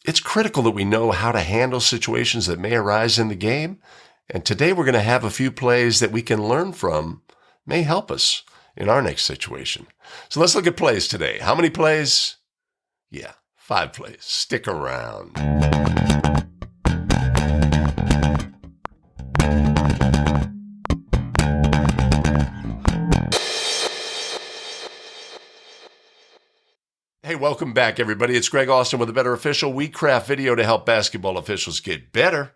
it's critical that we know how to handle situations that may arise in the game. And today we're going to have a few plays that we can learn from, may help us in our next situation. So let's look at plays today. How many plays? Yeah, 5 plays. Stick around. Hey, welcome back, everybody. It's Greg Austin with a Better Official. We craft video to help basketball officials get better.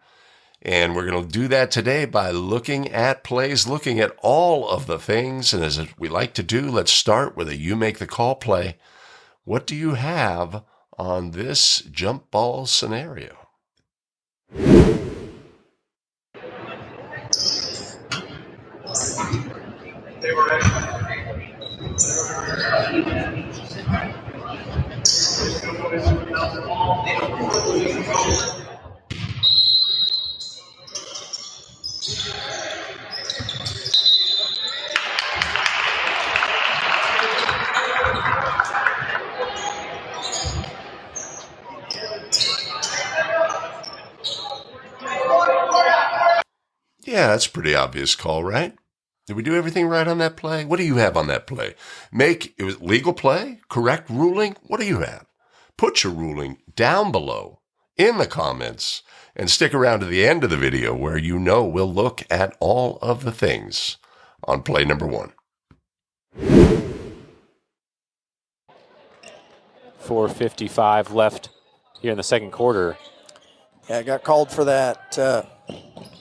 And we're going to do that today by looking at plays, looking at all of the things. And as we like to do, let's start with a you make the call play. What do you have on this jump ball scenario? Yeah, that's a pretty obvious call, right? Did we do everything right on that play? What do you have on that play? It was legal play? Correct ruling? What do you have? Put your ruling down below in the comments and stick around to the end of the video where we'll look at all of the things on play number 1. 4:55 left here in the second quarter. Yeah, got called for that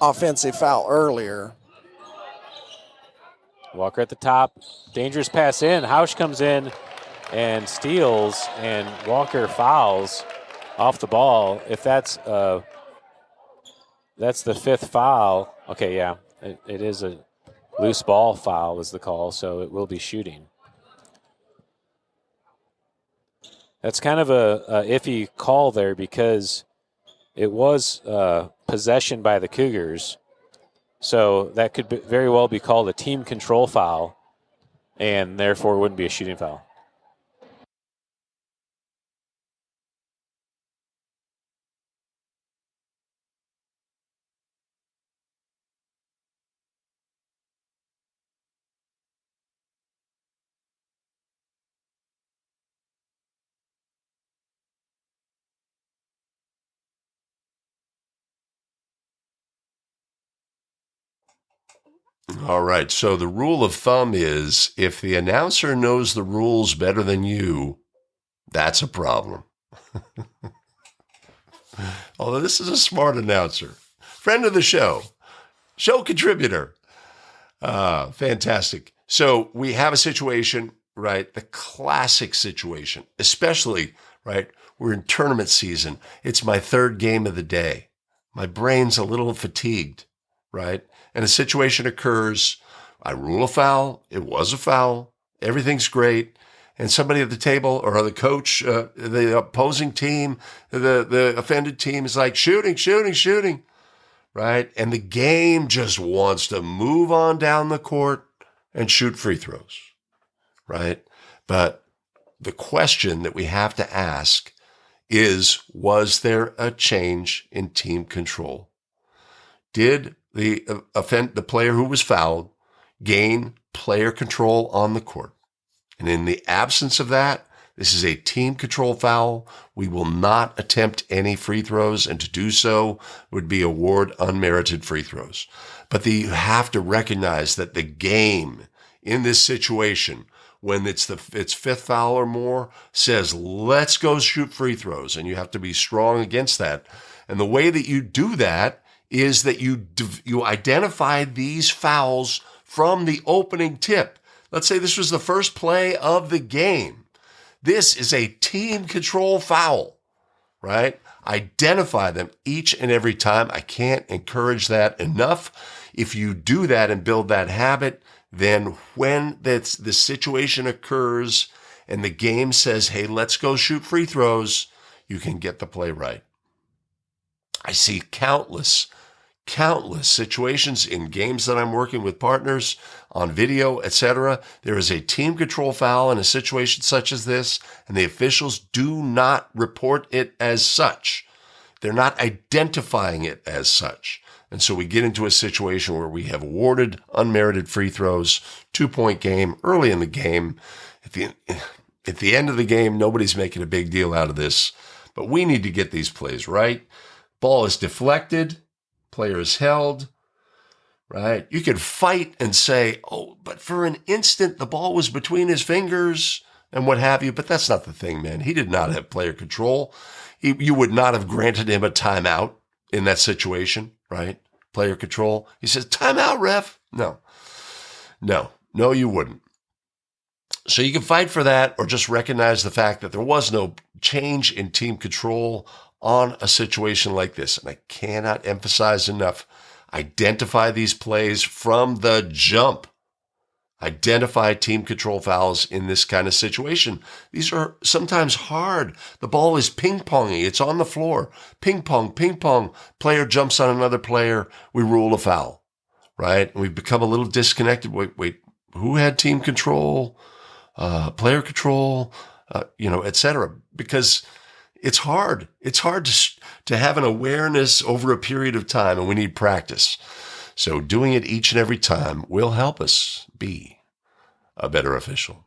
offensive foul earlier. Walker at the top. Dangerous pass in. Hausch comes in and steals, and Walker fouls off the ball. If that's the 5th foul. Okay, yeah. It is a loose ball foul is the call, so it will be shooting. That's kind of a iffy call there because it was possession by the Cougars. So that could very well be called a team control foul, and therefore wouldn't be a shooting foul. All right, so the rule of thumb is if the announcer knows the rules better than you, that's a problem. Although this is a smart announcer. Friend of the show contributor. Fantastic. So we have a situation, right? The classic situation, especially, right? We're in tournament season. It's my 3rd game of the day. My brain's a little fatigued, right? And a situation occurs. I rule a foul. It was a foul. Everything's great. And somebody at the table or the coach, the opposing team, the offended team is like, shooting, right? And the game just wants to move on down the court and shoot free throws, right? But the question that we have to ask is, was there a change in team control? Did the player who was fouled gain player control on the court? And in the absence of that, this is a team control foul. We will not attempt any free throws, and to do so would be award unmerited free throws. But you have to recognize that the game in this situation, when it's 5th foul or more, says, let's go shoot free throws. And you have to be strong against that. And the way that you do that is that you identify these fouls from the opening tip. Let's say this was the first play of the game. This is a team control foul, right? Identify them each and every time. I can't encourage that enough. If you do that and build that habit, then when the situation occurs and the game says, hey, let's go shoot free throws, you can get the play right. I see countless countless situations in games that I'm working with partners on video, etc. There is a team control foul in a situation such as this, and the officials do not report it as such. They're not identifying it as such. And so we get into a situation where we have awarded unmerited free throws, 2-point game early in the game. At the end of the game, nobody's making a big deal out of this, but we need to get these plays right. Ball is deflected, player is held, right? You could fight and say, oh, but for an instant, the ball was between his fingers and what have you, but that's not the thing, man. He did not have player control. You would not have granted him a timeout in that situation, right? Player control. He says, timeout, ref. No, you wouldn't. So you can fight for that or just recognize the fact that there was no change in team control on a situation like this. And I cannot emphasize enough, identify these plays from the jump. Identify team control fouls in this kind of situation. These are sometimes hard. The ball is ping-ponging. It's on the floor. Ping pong. Player jumps on another player. We rule a foul, right? And we've become a little disconnected. Wait, who had team control? Player control, etc. Because it's hard. It's hard to have an awareness over a period of time, and we need practice. So doing it each and every time will help us be a better official.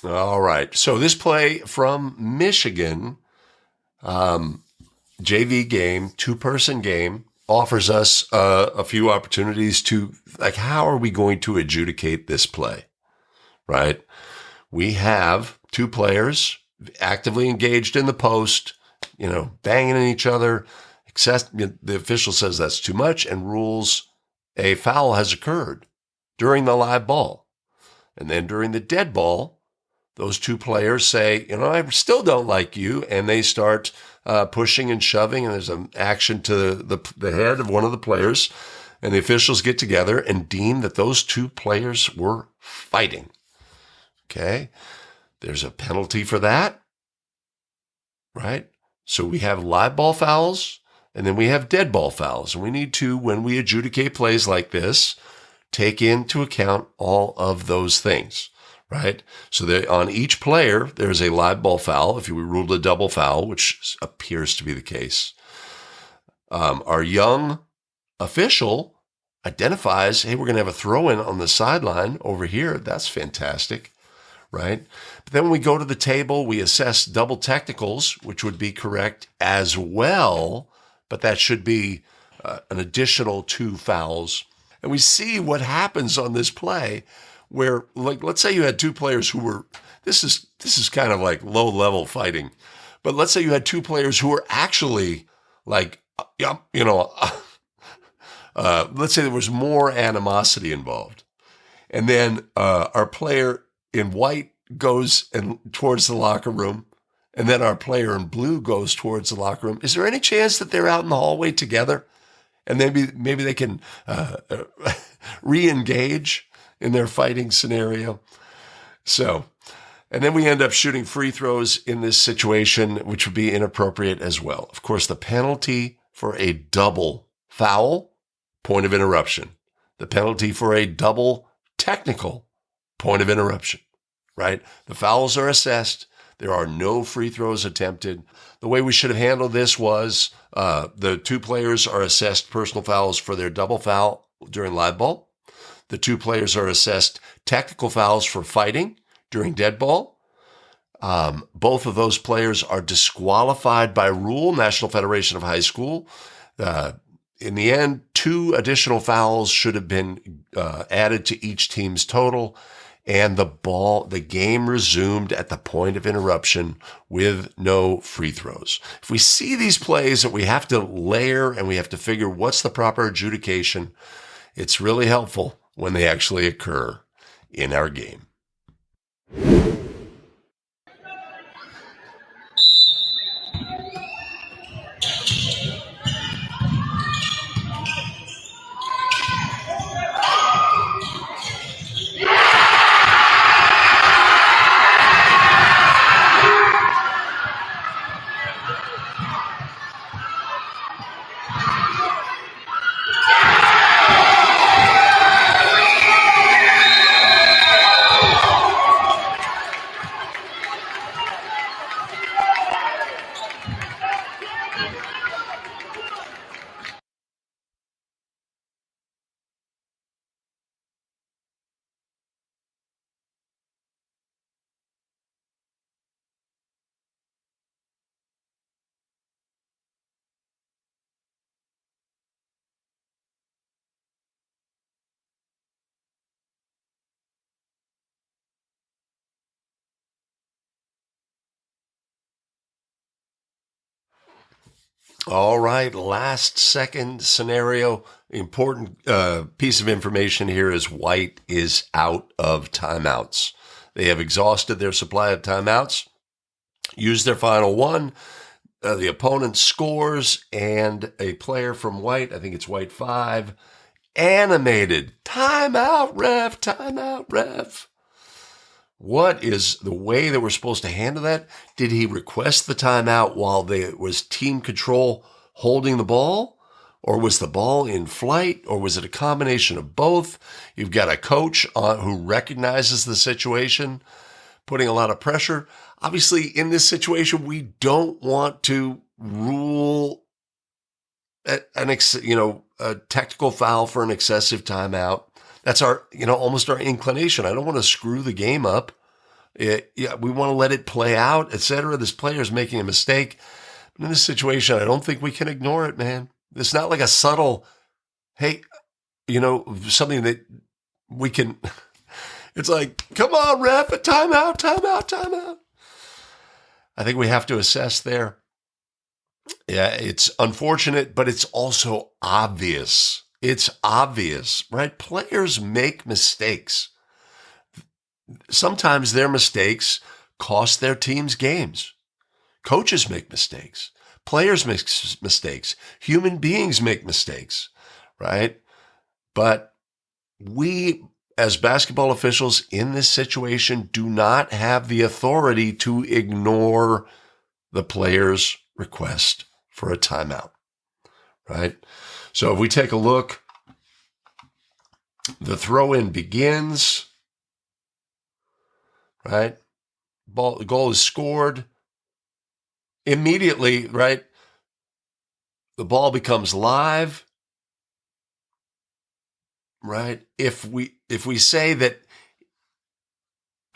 All right. So this play from Michigan, JV game, 2-person game, offers us a few opportunities to, like, how are we going to adjudicate this play, right? We have 2 players actively engaged in the post, banging in each other. The official says that's too much and rules a foul has occurred during the live ball. And then during the dead ball, those 2 players say, I still don't like you. And they start pushing and shoving. And there's an action to the head of one of the players. And the officials get together and deem that those 2 players were fighting. Okay. There's a penalty for that. Right. So we have live ball fouls and then we have dead ball fouls. And we need to, when we adjudicate plays like this, take into account all of those things. Right? So on each player, there's a live ball foul. If we ruled a double foul, which appears to be the case, our young official identifies, hey, we're going to have a throw-in on the sideline over here. That's fantastic, right? But then when we go to the table, we assess double technicals, which would be correct as well, but that should be an additional 2 fouls. And we see what happens on this play where, like, let's say you had 2 players who were, this is kind of like low level fighting, but let's say you had 2 players who were actually like, let's say there was more animosity involved. And then our player in white goes towards the locker room, and then our player in blue goes towards the locker room. Is there any chance that they're out in the hallway together? And maybe they can re-engage? in their fighting scenario. So, and then we end up shooting free throws in this situation, which would be inappropriate as well. Of course, the penalty for a double foul, point of interruption. The penalty for a double technical, point of interruption, right? The fouls are assessed. There are no free throws attempted. The way we should have handled this was the two players are assessed personal fouls for their double foul during live ball. The two players are assessed technical fouls for fighting during dead ball. Both of those players are disqualified by rule, National Federation of High School. In the end, 2 additional fouls should have been added to each team's total, and the game resumed at the point of interruption with no free throws. If we see these plays that we have to layer and we have to figure what's the proper adjudication, it's really helpful when they actually occur in our game. All right, last second scenario. Important piece of information here is White is out of timeouts. They have exhausted their supply of timeouts, used their final one. The opponent scores, and a player from White, I think it's White 5, animated, timeout ref, timeout ref. What is the way that we're supposed to handle that? Did he request the timeout while there was team control holding the ball? Or was the ball in flight? Or was it a combination of both? You've got a coach who recognizes the situation, putting a lot of pressure. Obviously, in this situation, we don't want to rule a technical foul for an excessive timeout. That's almost our inclination. I don't want to screw the game up. We want to let it play out, etc. This player is making a mistake. But in this situation, I don't think we can ignore it, man. It's not like a subtle, hey, something that we can, it's like, come on, ref, a timeout, timeout, timeout. I think we have to assess there. Yeah, it's unfortunate, but it's also obvious. It's obvious, right? Players make mistakes. Sometimes their mistakes cost their teams games. Coaches make mistakes. Players make mistakes. Human beings make mistakes, right? But we, as basketball officials in this situation, do not have the authority to ignore the player's request for a timeout, right? So if we take a look, the throw-in begins, right? The goal is scored. Immediately, right? The ball becomes live, right? If we say that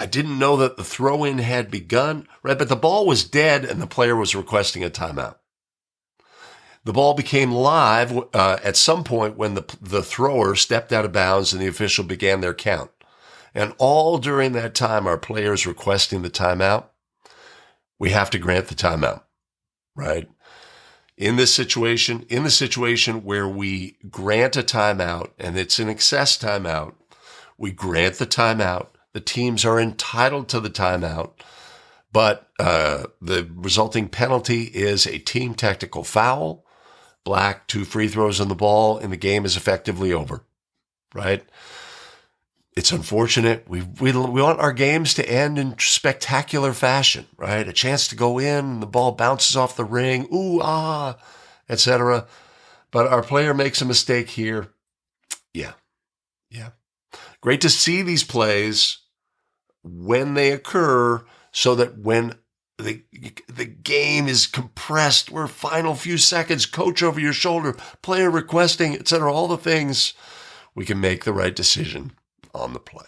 I didn't know that the throw-in had begun, right? But the ball was dead and the player was requesting a timeout. The ball became live at some point when the thrower stepped out of bounds and the official began their count. And all during that time, our players requesting the timeout, we have to grant the timeout, right? In the situation where we grant a timeout and it's an excess timeout, we grant the timeout. The teams are entitled to the timeout, but the resulting penalty is a team technical foul. Black, 2 free throws on the ball, and the game is effectively over, right? It's unfortunate. We want our games to end in spectacular fashion, right? A chance to go in, the ball bounces off the ring, ooh, ah, etc. But our player makes a mistake here. Yeah. Great to see these plays when they occur so that when the game is compressed, we're final few seconds, coach over your shoulder, player requesting, etc., all the things, we can make the right decision on the play.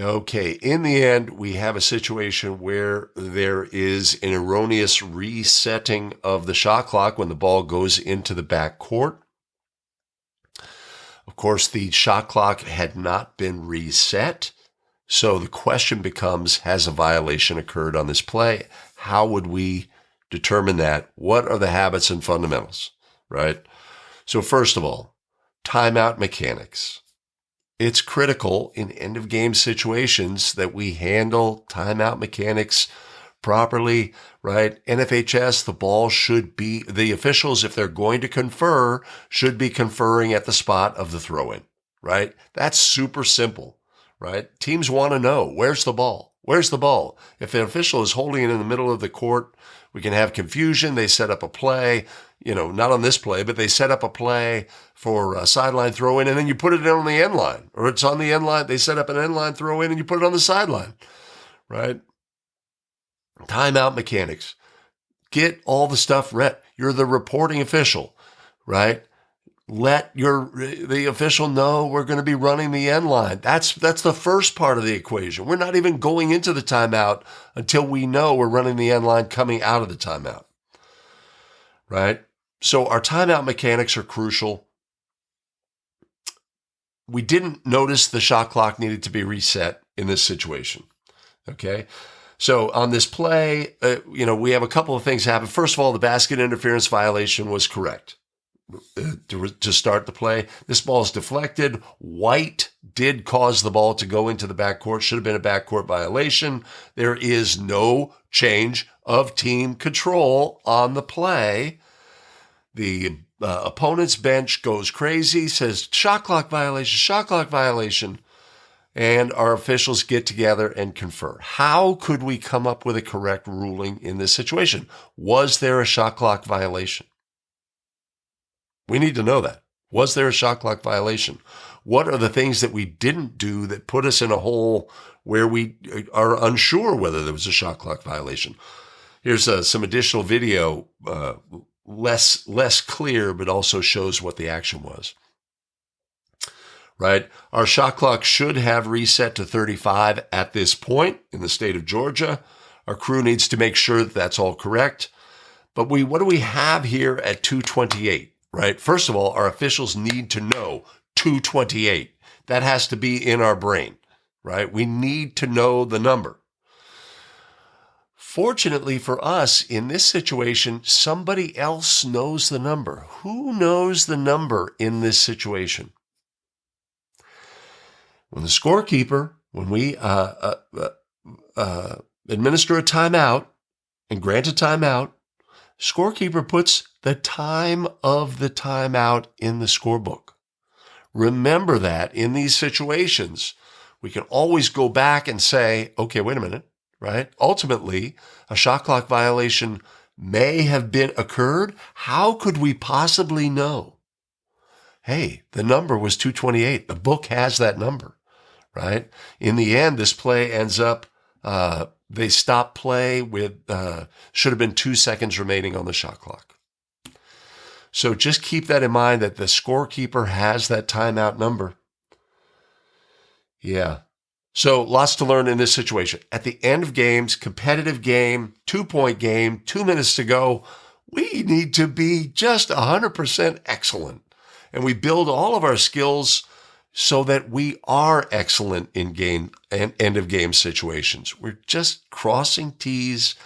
Okay, in the end, we have a situation where there is an erroneous resetting of the shot clock when the ball goes into the back court. Of course, the shot clock had not been reset, so the question becomes, has a violation occurred on this play? How would we determine that? What are the habits and fundamentals, right? So first of all, timeout mechanics. It's critical in end-of-game situations that we handle timeout mechanics properly, right? NFHS, the officials, if they're going to confer, should be conferring at the spot of the throw-in, right? That's super simple, right? Teams want to know, where's the ball? Where's the ball? If an official is holding it in the middle of the court, we can have confusion. They set up a play, not on this play, but they set up a play for a sideline throw in, and then you put it on the end line, or it's on the end line. They set up an end line throw in and you put it on the sideline, right? Timeout mechanics. Get all the stuff read. You're the reporting official, right? Let the official know we're going to be running the end line. That's the first part of the equation. We're not even going into the timeout until we know we're running the end line coming out of the timeout, right? So our timeout mechanics are crucial. We didn't notice the shot clock needed to be reset in this situation, okay? So on this play, we have a couple of things happen. First of all, the basket interference violation was correct to start the play. This ball is deflected. White did cause the ball to go into the backcourt. Should have been a backcourt violation. There is no change of team control on the play. The opponent's bench goes crazy, says shot clock violation, and our officials get together and confer. How could we come up with a correct ruling in this situation? Was there a shot clock violation? We need to know that. Was there a shot clock violation? What are the things that we didn't do that put us in a hole where we are unsure whether there was a shot clock violation? Here's some additional video, less clear, but also shows what the action was. Right? Our shot clock should have reset to 35 at this point in the state of Georgia. Our crew needs to make sure that that's all correct. But what do we have here at 228, right? First of all, our officials need to know 228. That has to be in our brain, right? We need to know the number. Fortunately for us, in this situation, somebody else knows the number. Who knows the number in this situation? When the scorekeeper, when we administer a timeout and grant a timeout, scorekeeper puts the time of the timeout in the scorebook. Remember that in these situations, we can always go back and say, okay, wait a minute, right? Ultimately, a shot clock violation may have been occurred. How could we possibly know? Hey, the number was 228. The book has that number. Right? In the end, this play ends up, they stop play with, should have been 2 seconds remaining on the shot clock. So just keep that in mind that the scorekeeper has that timeout number. Yeah. So lots to learn in this situation. At the end of games, competitive game, 2-point game, 2 minutes to go, we need to be just 100% excellent. And we build all of our skills so that we are excellent in game and end of game situations. We're just crossing T's,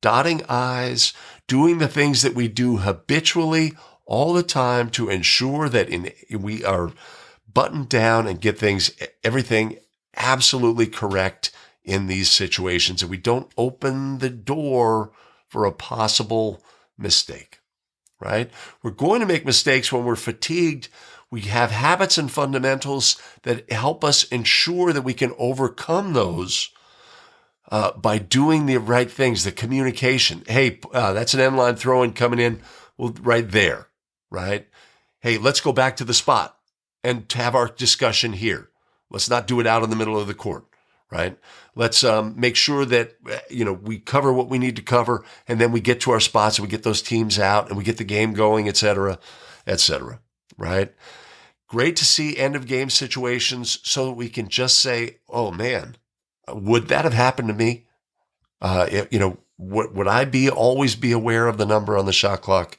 dotting I's, doing the things that we do habitually all the time to ensure that we are buttoned down and get everything absolutely correct in these situations, and we don't open the door for a possible mistake, right? We're going to make mistakes when we're fatigued. We have habits and fundamentals that help us ensure that we can overcome those by doing the right things, the communication. Hey, that's an end line throw-in coming in, well, right there, right? Hey, let's go back to the spot and have our discussion here. Let's not do it out in the middle of the court, right? Let's make sure that we cover what we need to cover, and then we get to our spots and we get those teams out and we get the game going, et cetera, right? Great to see end of game situations so that we can just say, oh man, would that have happened to me? Would I always be aware of the number on the shot clock,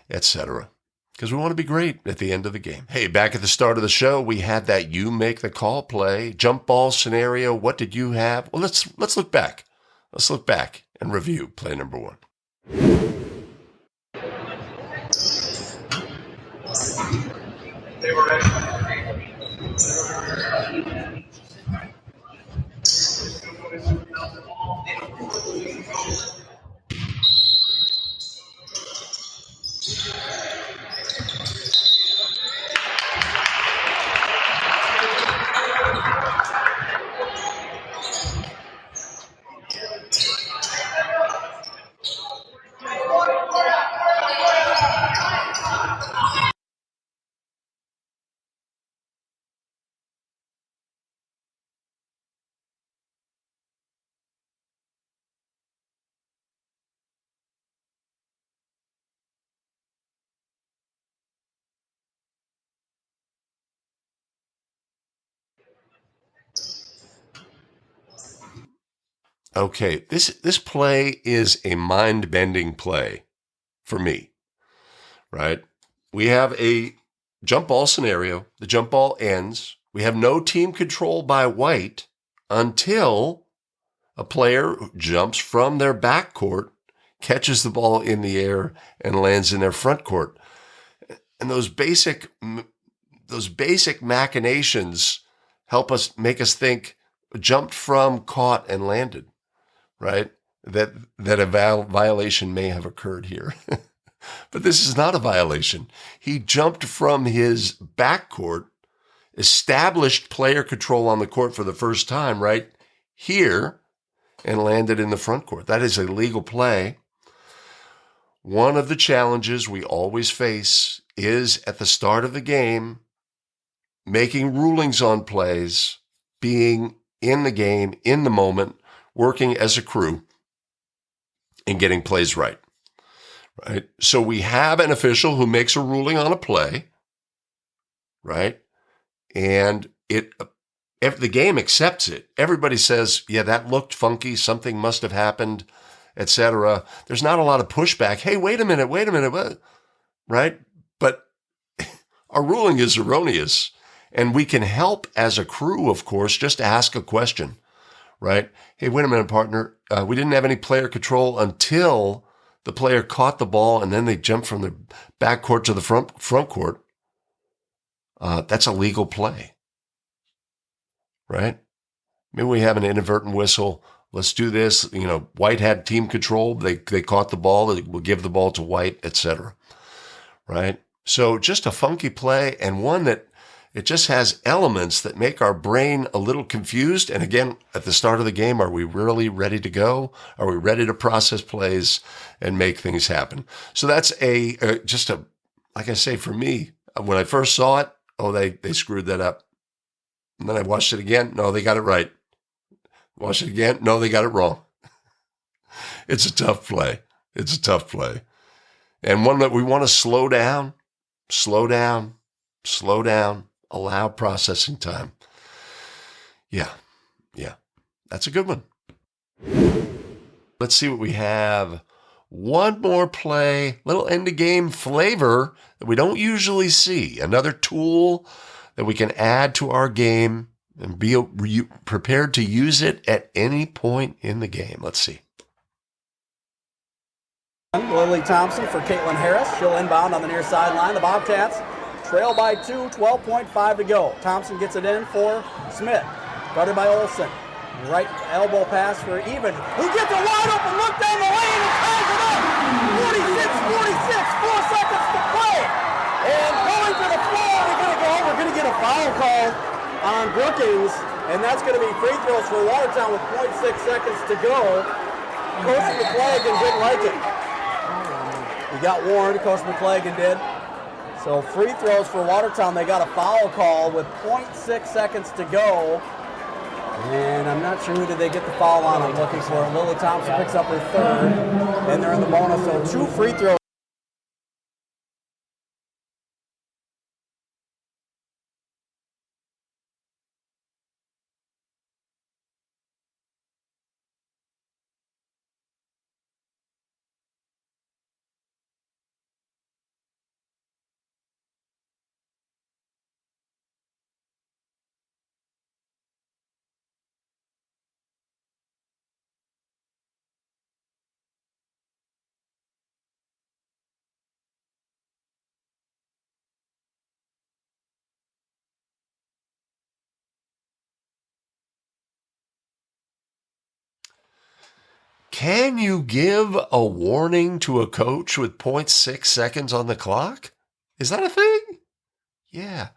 et cetera? Because we want to be great at the end of the game. Hey, back at the start of the show, we had that you make the call play, jump ball scenario. What did you have? Well, let's look back. Let's look back and review play number one. They were ready. Okay, this play is a mind-bending play for me, right? We have a jump ball scenario. The jump ball ends. We have no team control by white until a player jumps from their back court, catches the ball in the air, and lands in their front court. And those basic machinations make us think jumped from, caught, and landed. Right? That a violation may have occurred here. But this is not a violation. He jumped from his backcourt, established player control on the court for the first time, right here, and landed in the front court. That is a legal play. One of the challenges we always face is at the start of the game, making rulings on plays, being in the game, in the moment, working as a crew. in getting plays right. Right? So we have an official who makes a ruling on a play, right? And if the game accepts it, everybody says, yeah, that looked funky, something must have happened, etc. There's not a lot of pushback. Hey, wait a minute, what? Right? But our ruling is erroneous, and we can help as a crew, of course, just to ask a question, right? Hey, wait a minute, partner. We didn't have any player control until the player caught the ball, and then they jumped from the back court to the front court. That's a legal play, right? Maybe we have an inadvertent whistle. Let's do this. White had team control. They caught the ball. We'll give the ball to White, etc. Right? So just a funky play, and one that it just has elements that make our brain a little confused. And again, at the start of the game, are we really ready to go? Are we ready to process plays and make things happen? So that's like I say, for me, when I first saw it, they screwed that up. And then I watched it again. No, they got it right. Watch it again. No, they got it wrong. It's a tough play. And one that we want to slow down, allow processing time. Yeah. That's a good one. Let's see what we have. One more play, little end of game flavor that we don't usually see. Another tool that we can add to our game and be prepared to use it at any point in the game. Let's see. Lily Thompson for Caitlin Harris. She'll inbound on the near sideline. The Bobcats trail by 2, 12.5 to go. Thompson gets it in for Smith. Guarded by Olsen. Right elbow pass for Even, who gets a wide open look down the lane and ties it up. 46, 4 seconds to play. And going to the floor, we're going to get a foul call on Brookings, and that's going to be free throws for Watertown with 0.6 seconds to go. Coach McClagan didn't like it. He got warned, Coach McClagan did. So free throws for Watertown, they got a foul call with 0.6 seconds to go. And I'm not sure who did they get the foul on. I'm looking for it. Lily Thompson picks up her third, and they're in the bonus. So 2 free throws. Can you give a warning to a coach with 0.6 seconds on the clock? Is that a thing? Yeah,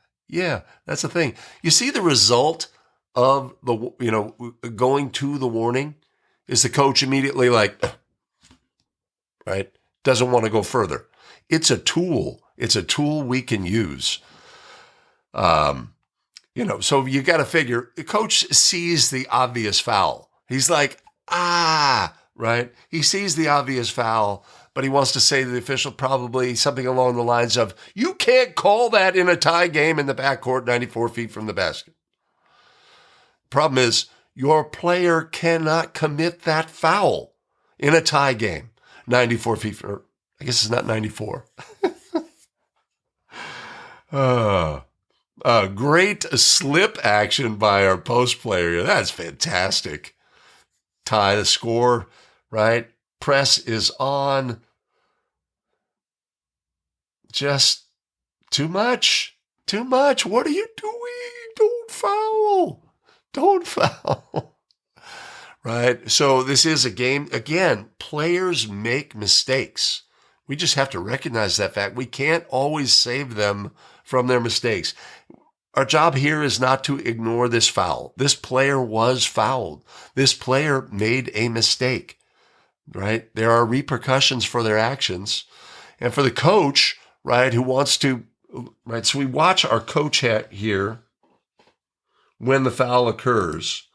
that's a thing. You see the result of going to the warning is the coach immediately right? Doesn't want to go further. It's a tool. It's a tool we can use. So you got to figure the coach sees the obvious foul. He's like, right? He sees the obvious foul, but he wants to say to the official probably something along the lines of, you can't call that in a tie game in the backcourt 94 feet from the basket. Problem is, your player cannot commit that foul in a tie game 94 feet from, I guess it's not 94. Great slip action by our post player. That's fantastic. Tie the score, right? Press is on. Just too much. What are you doing? Don't foul. Right? So this is a game. Again, players make mistakes. We just have to recognize that fact. We can't always save them from their mistakes. Our job here is not to ignore this foul. This player was fouled. This player made a mistake, right? There are repercussions for their actions. And for the coach, right, who wants to, right? So we watch our coach here when the foul occurs.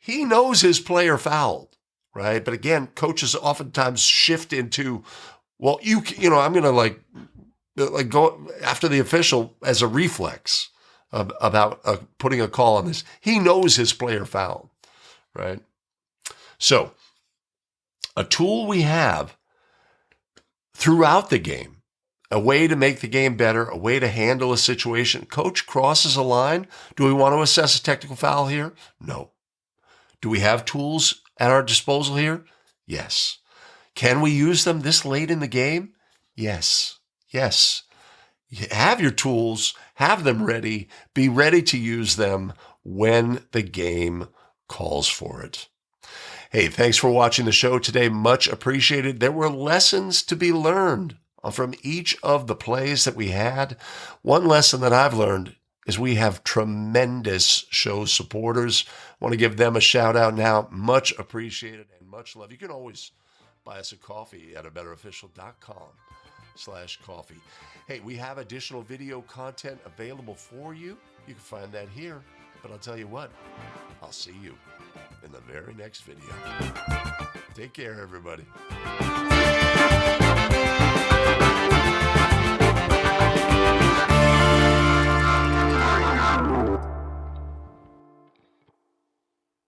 He knows his player fouled, right? But again, coaches oftentimes shift into, well, I'm going to like go after the official as a reflex about putting a call on this. He knows his player fouled, right? So a tool we have throughout the game, a way to make the game better, a way to handle a situation. Coach crosses a line. Do we want to assess a technical foul here? No. Do we have tools at our disposal here? Yes. Can we use them this late in the game? Yes. Yes. Have your tools, have them ready, be ready to use them when the game calls for it. Hey, thanks for watching the show today. Much appreciated. There were lessons to be learned from each of the plays that we had. One lesson that I've learned is we have tremendous show supporters. I want to give them a shout out now. Much appreciated and much love. You can always buy us a coffee at abetterofficial.com/coffee. Hey, we have additional video content available for you. You can find that here. But I'll tell you what, I'll see you in the very next video. Take care, everybody.